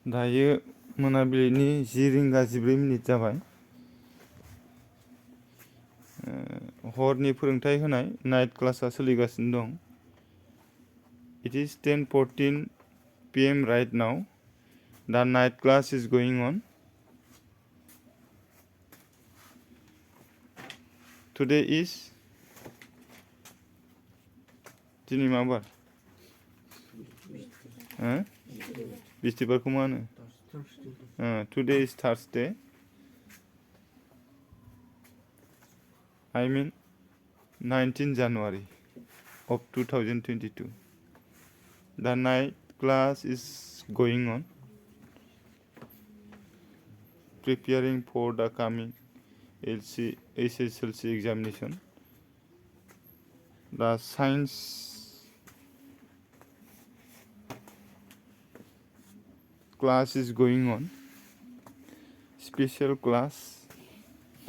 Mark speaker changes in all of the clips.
Speaker 1: दायो मोनाबिलिनि 10:14 जाबाय। हरनि फोरोंथाइ होनाय नाइट क्लासा सोलिगासिनो दं। It is 10:14 PM right now. The night class is going on. Today is दिनै मा बार? बिस्तिबारखौ मा होनो? Today is Thursday. I mean 19 January of 2022. The night class is going on, preparing for the coming SSLC examination. The science class is going on. Special class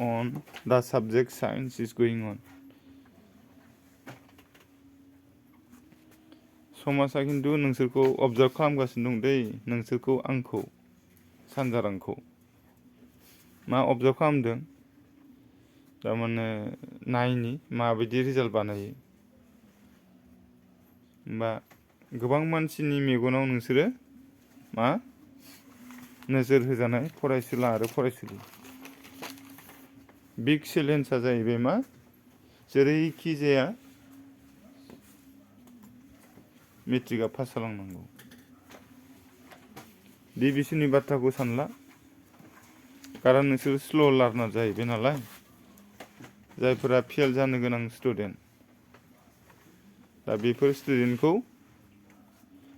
Speaker 1: on the subject science is going on. समाजा खिन्थु नोंसोरखौ observe खालामगासिनो दं दै, नोंसोरखौ आंखौ सानजारांखौ मा observe खालामदों? थारमाने नायनि माबायदि रिजाल्ट बानायो। होमबा गोबां मानसिनि मेगनाव नोंसोरो मा नोजोर होजानाय फरायसुला आरो फरायसुलि। बिग चेलेन्जआ जाहैबाय मा जेरैखि जाया मेट्रिकआ पास जालांनांगौ। डिभिसननि बाथ्राखौ सानला, खारन नोंसोर स्ल' लार्नार जाहैबाय नालाय। जायफोरा फेल जानो गोनां स्टुडेन्ट, दा बेफोर स्टुडेन्टखौ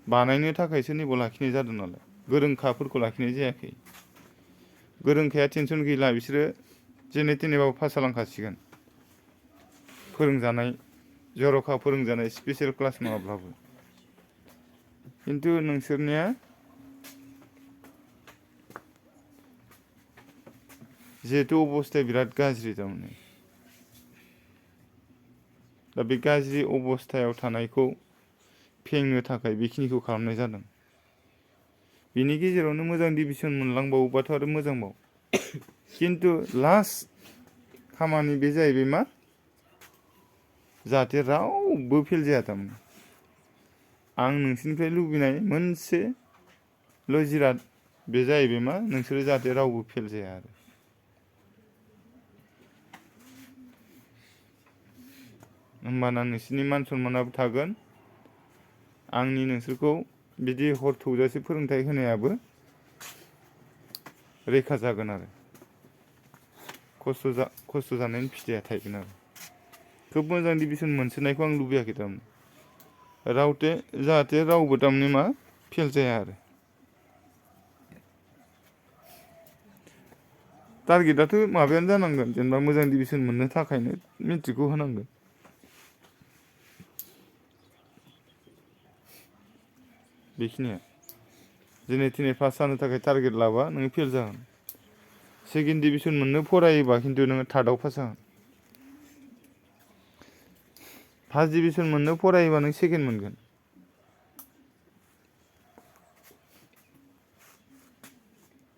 Speaker 1: बानायनो थाखायसो नैबाव लाखिनाय जादों नालाय, गोरोंखाफोरखौ लाखिनाय जायाखै। गोरोंखाया टेनसन गैला, बिसोरो जेने थेनेबाबो पास जालांखासिगोन। फोरोंजानाय जर'खा फोरोंजानाय स्पेसियेल क्लास नङाब्लाबो। खिन्थु नोंसोरनिया जिहेतु अबस्थाया बिराद गाज्रि थारमाने, दा बे गाज्रि अबस्थायाव थानायखौ फेंनो थाखाय बेखिनिखौ खालामनाय जादों। बिनि गेजेरावनो मोजां डिभिजन मोनलांबावोबाथ' आरो मोजांबाव। खिन्थु लास्ट खामानि बे जाहैबाय मा जाहाथे रावबो फेल जाया थारमाने। आं नोंसोरनिफ्राय लुबैनाय मोनसेल' जिराद बे जाहैबाय मा नोंसोरो जाहाथे रावबो फेल जाया आरो। होमबाना नोंसोरनि मान सन्मानाबो थागोन, आंनि नोंसोरखौ बिदि हर थौजासे फोरोंथाइ होनायाबो रैखा जागोन आरो। खस्थ' जानायनि फिथाइया थायगोन आरो। खोब मोजां डिभिजन मोनसोनायखौ आं लुबैयाखै थारमाने, जाहाथे रावबो थारमाने मा फेल जाया आरो। टारगेटआथ' माबायानो जानांगोन, जेनेबा मोजां डिभिजन मोननो थाखायनो मेट्रिकखौ होनांगोन। बेखिनिया जेने थेने पास जानो थाखाय टारगेट लाबा नोङो फेल जागोन। सेकेन्ड डिभिजन मोननो फरायोबा खिन्थु नोङो थार्डआव पास जागोन। फार्स्ट डिभिजन मोननो फरायोबा नों सेकेन्ड मोनगोन।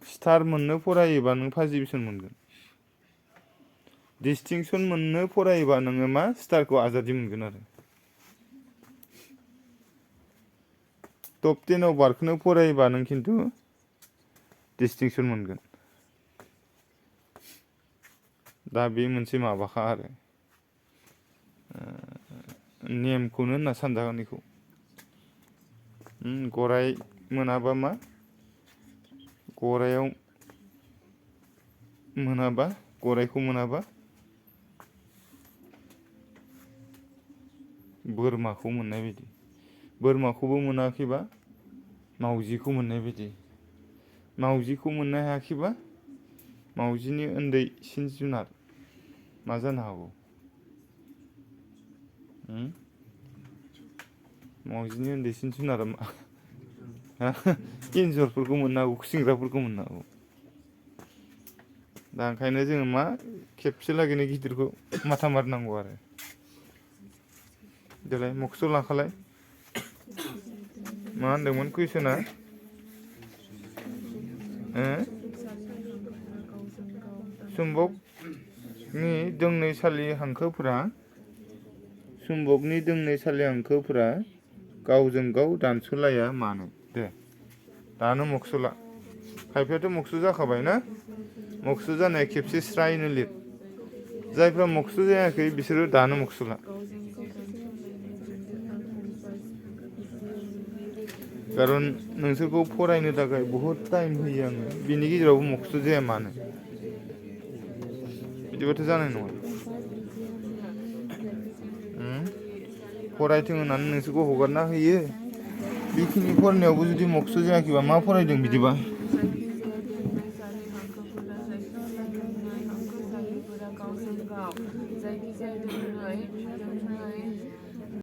Speaker 1: स्टार मोननो फरायोबा नों फार्स्ट डिभिजन मोनगोन। डिस्टिंक्सन मोननो फरायोबा नोङो मा स्टारखौ आजादि मोनगोन आरो। टप 10आव बारखोनो फरायोबा नों खिन्थु डिस्टिंक्सन मोनगोन। दा बे मोनसे माबाखा आरो नेमखौनो होनना सानजागोन बेखौ। गराय मोनाबा मा गरायखौ मोनाबा बोरमाखौ मोननाय बायदि, बोरमाखौबो मोनाखैबा मावजिखौ मोननाय बायदि, मावजिखौ मोननो हायाखैबा मावजिनि उन्दैसिन जुनार मा जानो हागौ? मावजिनि उन्दैसिन जुनारा मा? एन्जरफोरखौ मोननो हागौ, खुसिंग्राफोरखौ मोननो हागौ। दा ओंखायनो जोङो मा खेबसे लागैनो गिदिरखौ माथा मारिनांगौ आरो। देलाय मखस्थ' लाखालाय। मा होनदोंमोन कुइसना? सुम्बकनि दोंनै सालि हांखोफोरा गावजों गाव दानस'लाया मानो? दे दानो मक्सुला खायफायाथ' मक्सु जाखाबाय ना मक्सु जानाया खेबसे स्रायनो लिर जायफ्रा मक्सु जायाखै बिसोरो दानो मक्सुला खारन नोंसोरखौ फरायनो थाखाय बहुद टाइम होयो आङो बिनि गेजेरावबो मक्सु जाया मानो बिदिबाथ' जानाय नङा फरायथों होननानै नोंसोरखौ हगारना होयो बेखिनि फरायनायावबो जुदि मक्सु जायाखैबा मा फरायदों बिदिबा